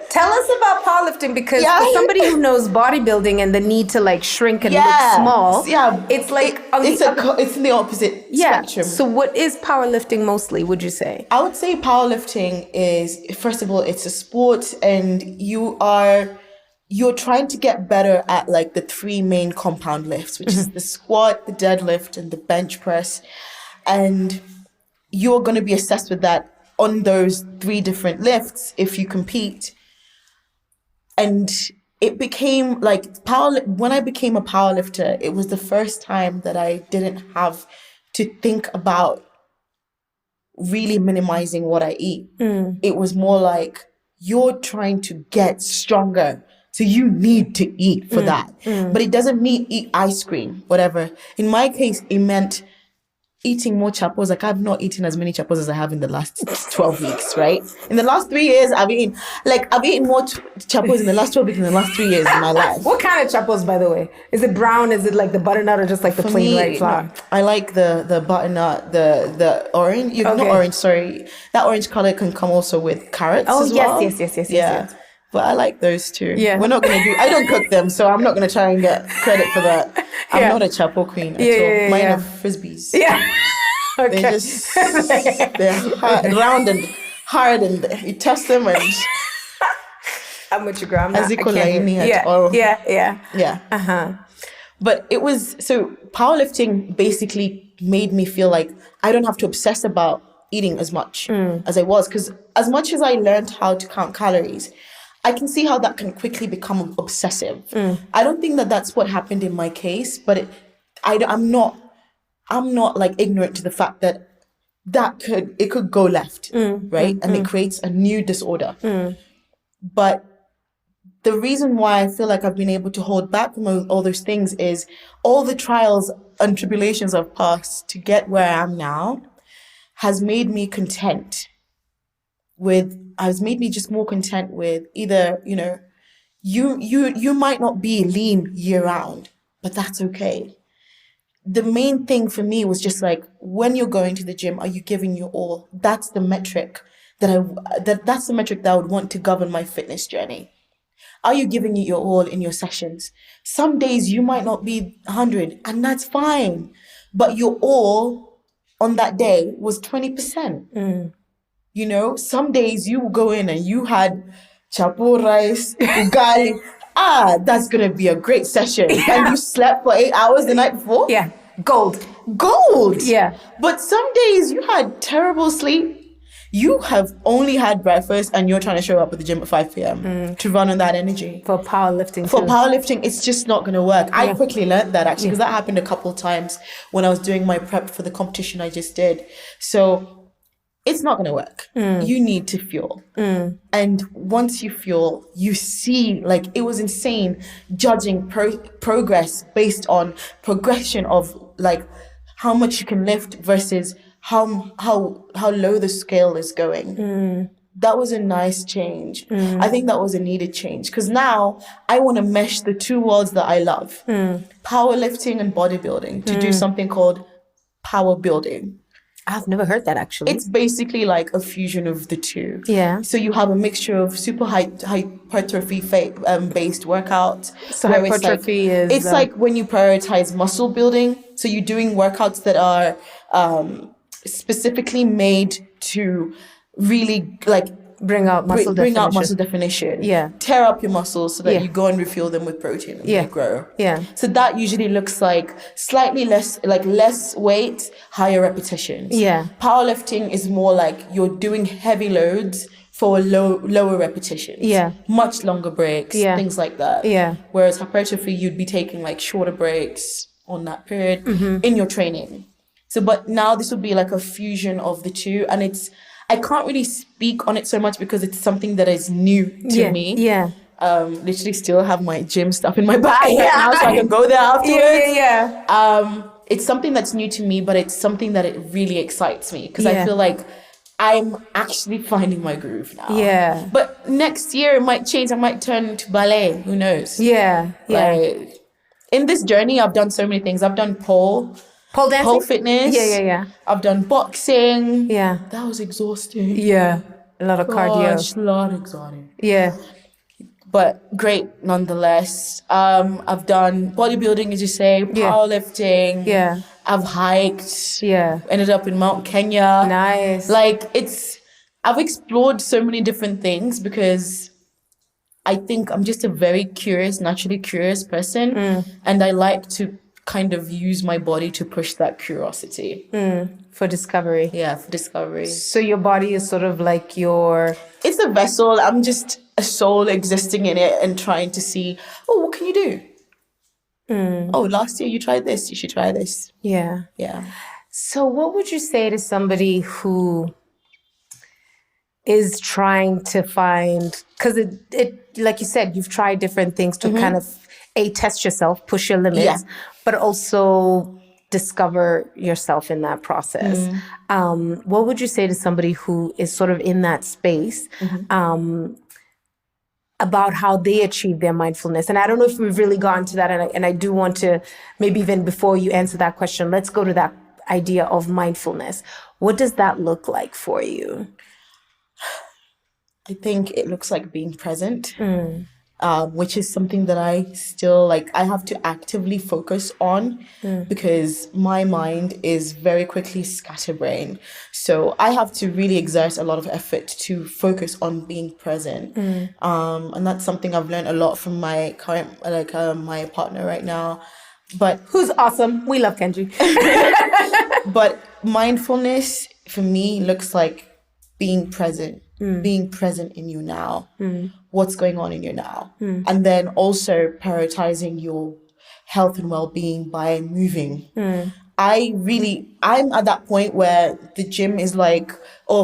Tell us about powerlifting, because for somebody who knows bodybuilding and the need to like shrink and look small, it's like it's in the opposite spectrum. So what is powerlifting mostly, would you say? I would say powerlifting is, first of all, it's a sport, and you're trying to get better at like the three main compound lifts, which is the squat, the deadlift, and the bench press. And you're going to be assessed with that on those three different lifts if you compete. And it became like when I became a powerlifter, it was the first time that I didn't have to think about really minimizing what I eat. It was more like, you're trying to get stronger, so you need to eat for that. But it doesn't mean eat ice cream, whatever. In my case, it meant eating more chapos. Like, I've not eaten as many chapos as I have in the last 12 weeks, right? In the last 3 years, I've eaten more chapos in the last 12 weeks than the last 3 years of my life. What kind of chapos, by the way? Is it brown? Is it like the butternut, or just like the plain white flour? No, I like the butternut, the orange. Not orange, sorry. That orange color can come also with carrots as well. Yes. But I like those too. Yeah. I don't cook them, so I'm not going to try and get credit for that. I'm not a chapo queen at all. Mine are Frisbees. Yeah. Okay. They're round and hard, and you test them and... I'm with you, girl. Yeah. But it was... So powerlifting basically made me feel like I don't have to obsess about eating as much as I was. Because as much as I learned how to count calories, I can see how that can quickly become obsessive. I don't think that that's what happened in my case, but I'm not like ignorant to the fact that it could go left, right? And it creates a new disorder. But the reason why I feel like I've been able to hold back from all those things is all the trials and tribulations I've passed to get where I am now has made me just more content with either, you know, you might not be lean year round, but that's okay. The main thing for me was just like, when you're going to the gym, are you giving your all? That's the metric that's the metric that I would want to govern my fitness journey. Are you giving it your all in your sessions? Some days you might not be 100, and that's fine, but your all on that day was 20%. You know, some days you will go in and you had chapo rice, ugali. That's going to be a great session. And you slept for 8 hours the night before? Yeah. Gold. Yeah. But some days you had terrible sleep. You have only had breakfast and you're trying to show up at the gym at 5 p.m. to run on that energy. For powerlifting it's just not going to work. I quickly learned that actually, because that happened a couple of times when I was doing my prep for the competition I just did. So it's not going to work. You need to fuel. And once you fuel, you see, like, it was insane judging progress based on progression of, like, how much you can lift versus how low the scale is going. That was a nice change. I think that was a needed change because now I want to mesh the two worlds that I love, powerlifting and bodybuilding, to do something called power building. I've never heard that, actually. It's basically like a fusion of the two. Yeah. So you have a mixture of super hypertrophy based workouts. So where hypertrophy is... It's like when you prioritize muscle building. So you're doing workouts that are specifically made to really, like, bring out muscle definition. Yeah. Tear up your muscles so that you go and refuel them with protein and they grow. Yeah. So that usually looks like slightly less weight, higher repetitions. Yeah. Powerlifting is more like you're doing heavy loads for lower repetitions. Yeah. Much longer breaks, things like that. Yeah. Whereas hypertrophy, you'd be taking like shorter breaks on that period in your training. So, but now this would be like a fusion of the two, and I can't really speak on it so much because it's something that is new to me. Yeah. Literally still have my gym stuff in my bag right now, so I can go there afterwards. It's something that's new to me, but it's something that it really excites me because I feel like I'm actually finding my groove now. Yeah. But next year it might change. I might turn to ballet. Who knows? Yeah. Yeah. Like, in this journey, I've done so many things. I've done pole dancing, pole fitness. Yeah. I've done boxing. Yeah. That was exhausting. Yeah. A lot of cardio. A lot exhausting. Yeah. But great nonetheless. I've done bodybuilding, as you say, powerlifting. Yeah. I've hiked. Yeah. Ended up in Mount Kenya. Nice. Like, I've explored so many different things because I think I'm just a very naturally curious person. And I like to kind of use my body to push that curiosity. For discovery. Yeah, for discovery. So your body is sort of like It's a vessel. I'm just a soul existing in it and trying to see, what can you do? Oh, last year you tried this. You should try this. Yeah. Yeah. So what would you say to somebody who is trying to find, because it like you said, you've tried different things to kind of test yourself, push your limits, but also discover yourself in that process. What would you say to somebody who is sort of in that space about how they achieve their mindfulness? And I don't know if we've really gotten to that, and I do want to, maybe even before you answer that question, let's go to that idea of mindfulness. What does that look like for you? I think it looks like being present, which is something that I still I have to actively focus on because my mind is very quickly scatterbrained. So I have to really exert a lot of effort to focus on being present. And that's something I've learned a lot from my current, my partner right now. But who's awesome. We love Kenji. But mindfulness for me looks like being present. Being present in you now, what's going on in you now. And then also prioritizing your health and well-being by moving. I'm at that point where the gym is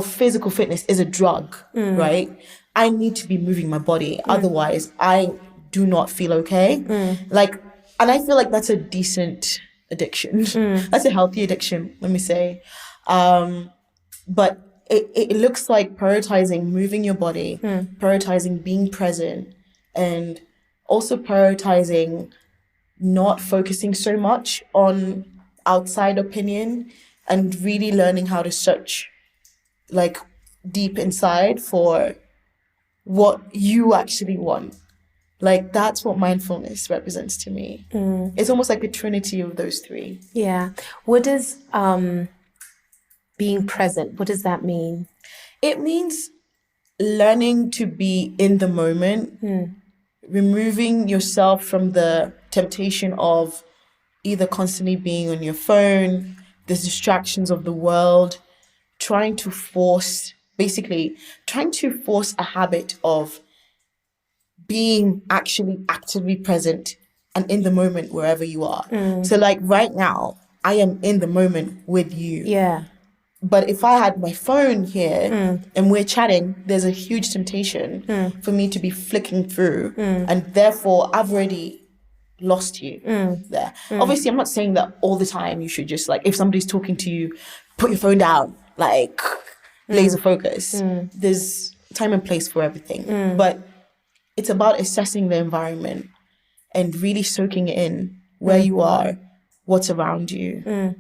physical fitness is a drug, right? I need to be moving my body. Otherwise, I do not feel okay. And I feel like that's a decent addiction. That's a healthy addiction, let me say. But it looks like prioritizing moving your body, prioritizing being present, and also prioritizing not focusing so much on outside opinion and really learning how to search deep inside for what you actually want. That's what mindfulness represents to me. It's almost like a trinity of those three. Yeah. What does being present, what does that mean? It means learning to be in the moment, removing yourself from the temptation of either constantly being on your phone, the distractions of the world, trying to force a habit of being actually actively present and in the moment wherever you are. So right now, I am in the moment with you. Yeah. But if I had my phone here and we're chatting, there's a huge temptation for me to be flicking through. And therefore, I've already lost you there. Obviously, I'm not saying that all the time you should just, like, if somebody's talking to you, put your phone down, like, laser focus. There's time and place for everything. But it's about assessing the environment and really soaking it in where you are, what's around you.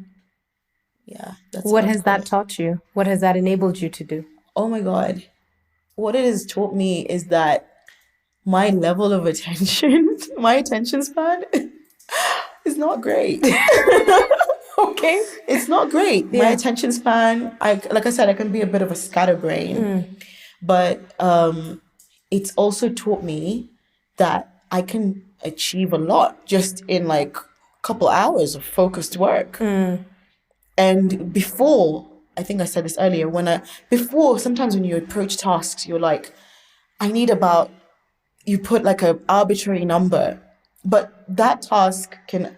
Yeah. What has that taught you? What has that enabled you to do? Oh my God. What it has taught me is that my level of attention, my attention span is not great. Okay. It's not great. Yeah. My attention span, like I said, I can be a bit of a scatterbrain. But it's also taught me that I can achieve a lot just in like a couple hours of focused work. And before, I think I said this earlier, sometimes when you approach tasks, you're like, you put like an arbitrary number, but that task can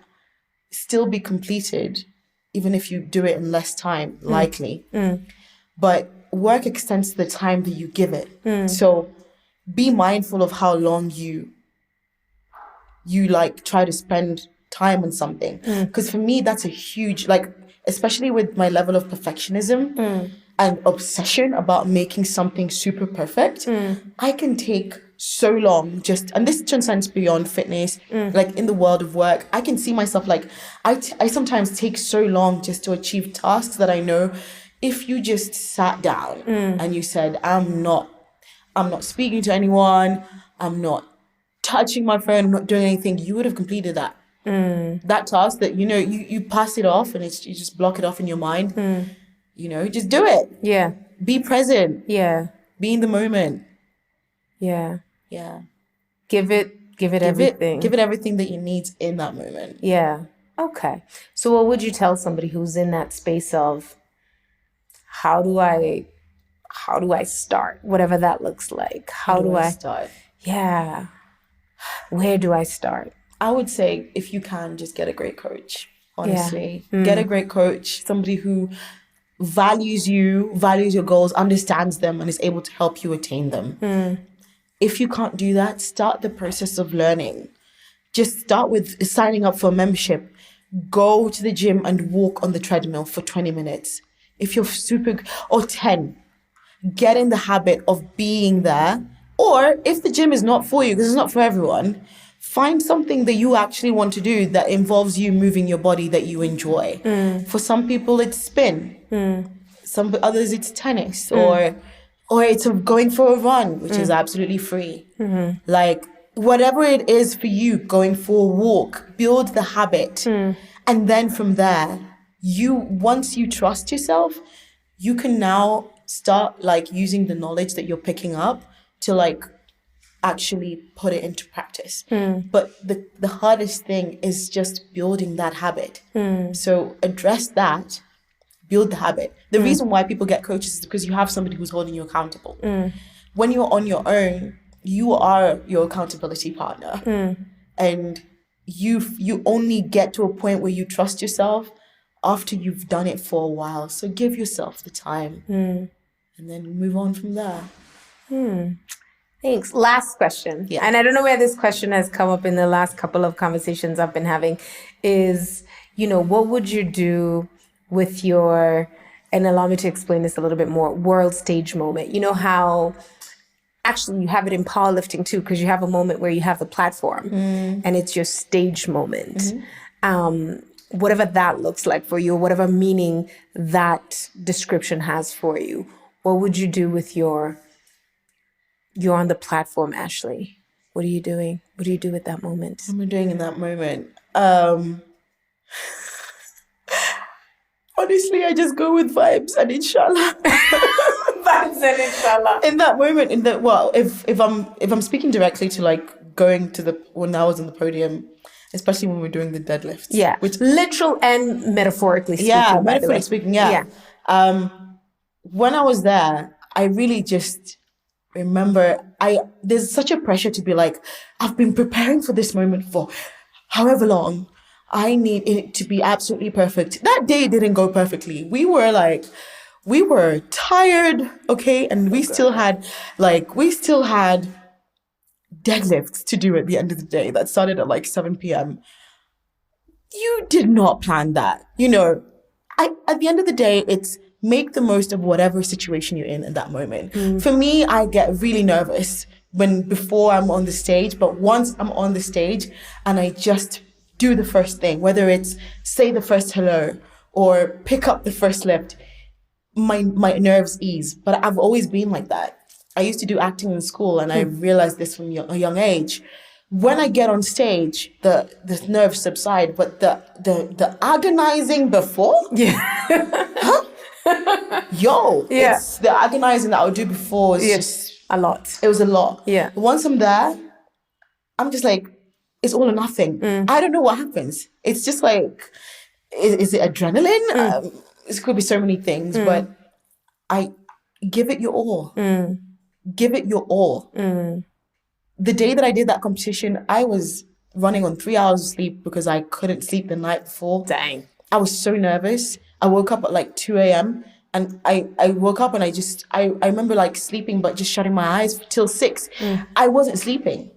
still be completed even if you do it in less time, likely. But work extends the time that you give it. So be mindful of how long you like try to spend time on something. Because for me, that's a huge, like, especially with my level of perfectionism and obsession about making something super perfect, I can take so long and this transcends beyond fitness, like in the world of work. I can see myself like, I sometimes take so long just to achieve tasks that I know if you just sat down and you said, I'm not speaking to anyone, I'm not touching my phone, I'm not doing anything, you would have completed that. That task that, you pass it off and you just block it off in your mind. Just do it. Yeah. Be present. Yeah. Be in the moment. Yeah. Yeah. Give it everything. Give it everything that you need in that moment. Yeah. Okay. So what would you tell somebody who's in that space of how do I start? Whatever that looks like. How do I start? Yeah. Where do I start? I would say if you can, just get a great coach, honestly. Yeah. Get a great coach, somebody who values you, values your goals, understands them, and is able to help you attain them. If you can't do that, start the process of learning. Just start with signing up for a membership. Go to the gym and walk on the treadmill for 20 minutes. If you're or 10, get in the habit of being there. Or if the gym is not for you, because it's not for everyone, find something that you actually want to do that involves you moving your body that you enjoy. For some people, it's spin. Some others, it's tennis. Or it's going for a run, which is absolutely free. Like, whatever it is for you, going for a walk, build the habit. And then from there, once you trust yourself, you can now start like using the knowledge that you're picking up to like actually put it into practice. But the hardest thing is just building that habit. So address that, build the habit. The reason why people get coaches is because you have somebody who's holding you accountable. When you're on your own, you are your accountability partner. And you only get to a point where you trust yourself after you've done it for a while. So give yourself the time and then move on from there. Thanks. Last question. Yeah. And I don't know where this question has come up in the last couple of conversations I've been having is, what would you do with your, and allow me to explain this a little bit more, world stage moment? You know how actually you have it in powerlifting too, because you have a moment where you have the platform and it's your stage moment. Whatever that looks like for you, whatever meaning that description has for you, what would you do with you're on the platform, Ashley? What are you doing? What do you do at that moment? What am I doing in that moment? Honestly, I just go with vibes and inshallah. Vibes and inshallah. In that moment, if I'm speaking directly to like going to when I was on the podium, especially when we're doing the deadlifts. Yeah. Which literal and metaphorically speaking. Yeah, metaphorically speaking, yeah. When I was there, I really just remember there's such a pressure to be like, I've been preparing for this moment for however long. I need it to be absolutely perfect. That day didn't go perfectly. We were like, we were tired, okay? And we still had deadlifts to do at the end of the day that started at like 7 p.m. You did not plan that. At the end of the day, it's make the most of whatever situation you're in at that moment. For me, I get really nervous before I'm on the stage, but once I'm on the stage and I just do the first thing, whether it's say the first hello or pick up the first lift, my nerves ease. But I've always been like that. I used to do acting in school, and I realized this from a young age. When I get on stage, the nerves subside, but the agonizing before, it's the agonizing that I would do before. It's just a lot. It was a lot. Yeah. But once I'm there, I'm just like, it's all or nothing. I don't know what happens. It's just like, is it adrenaline? It could be so many things, but I give it your all. Give it your all. The day that I did that competition, I was running on 3 hours of sleep because I couldn't sleep the night before. Dang. I was so nervous. I woke up at like 2 a.m. and I woke up and I remember like sleeping but just shutting my eyes till 6. I wasn't sleeping.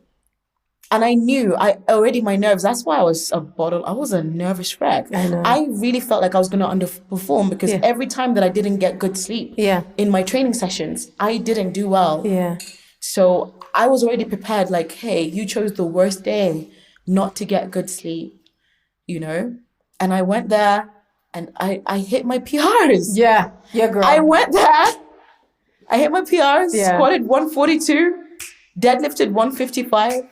And I knew my nerves, that's why I was a nervous wreck. I know. I really felt like I was going to underperform because every time that I didn't get good sleep in my training sessions, I didn't do well. Yeah. So I was already prepared, like, hey, you chose the worst day not to get good sleep, And I went there and I hit my PRs. Yeah, girl. I went there, I hit my PRs, squatted 142, deadlifted 155,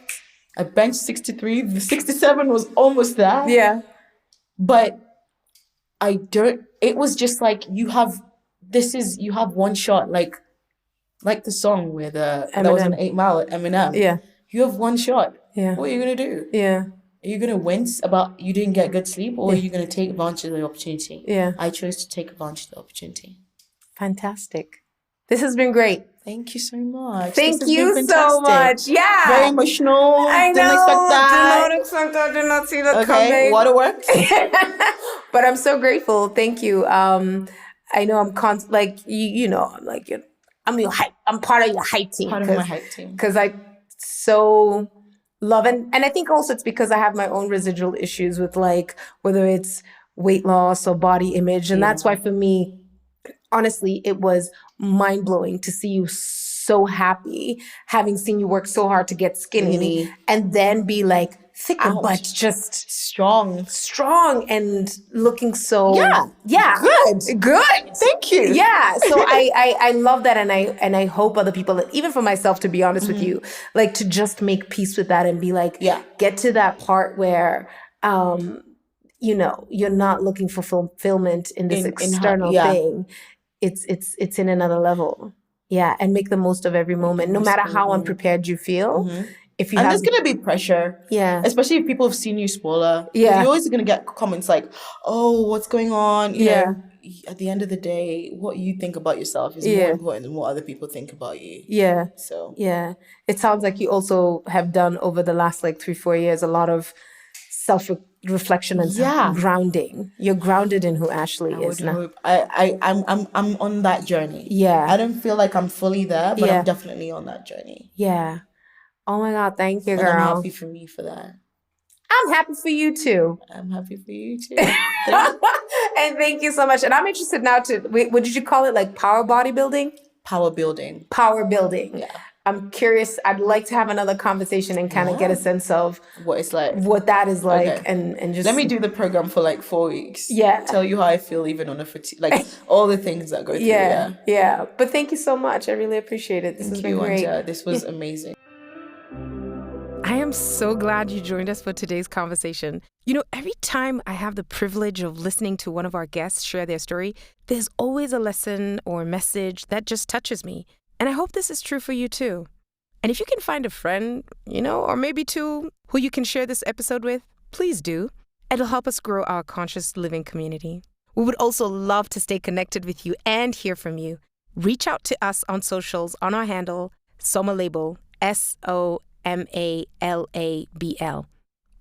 I benched 63. The 67 was almost there. Yeah. But it was just like, you have one shot, like the song where that was an 8 Mile at Eminem. Yeah. You have one shot. Yeah. What are you going to do? Yeah. Are you going to wince about you didn't get good sleep, or are you going to take advantage of the opportunity? Yeah. I chose to take advantage of the opportunity. Fantastic. This has been great. Thank you so much. Thank you so much. Yeah. Very emotional. I know. Didn't expect that. Did not expect that. Did not see that coming. Waterworks. But I'm so grateful. Thank you. I know I'm I'm your hype. I'm part of your hype team. Part of my hype team. Because I so love and I think also it's because I have my own residual issues with like whether it's weight loss or body image, and that's why for me, honestly, it was mind-blowing to see you so happy, having seen you work so hard to get skinny and then be like thick but just strong and looking so good. Thank you. Yeah. So I love that, and I hope other people, even for myself, to be honest with you, like to just make peace with that and be like, get to that part where you're not looking for fulfillment in this external thing. It's in another level. Yeah. And make the most of every moment, no matter how unprepared you feel. If you there's going to be pressure. Yeah. Especially if people have seen you smaller. Yeah. You're always going to get comments like, oh, what's going on? You know, at the end of the day, what you think about yourself is more important than what other people think about you. Yeah. So. Yeah. It sounds like you also have done over the last like 3-4 years, a lot of self-reflection and grounding. You're grounded in who Ashley is now. Hope. I'm on that journey. Yeah. I don't feel like I'm fully there, but I'm definitely on that journey. Yeah. Oh my God, thank you, girl. And I'm happy for me for that. I'm happy for you too. I'm happy for you too. And thank you so much. And I'm interested now what did you call it? Like power bodybuilding? Power building. Power building. Yeah. I'm curious. I'd like to have another conversation and kind of get a sense of what it's like, what that is like, and just let me do the program for like 4 weeks. Yeah, tell you how I feel even on a fatigue, like all the things that go through. Yeah. But thank you so much. I really appreciate it. This has been great. This was amazing. I am so glad you joined us for today's conversation. You know, every time I have the privilege of listening to one of our guests share their story, there's always a lesson or message that just touches me. And I hope this is true for you too. And if you can find a friend, or maybe two, who you can share this episode with, please do. It'll help us grow our conscious living community. We would also love to stay connected with you and hear from you. Reach out to us on socials on our handle, Somalabl, SOMALABL.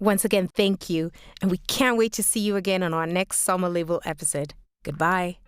Once again, thank you. And we can't wait to see you again on our next Somalabl episode. Goodbye.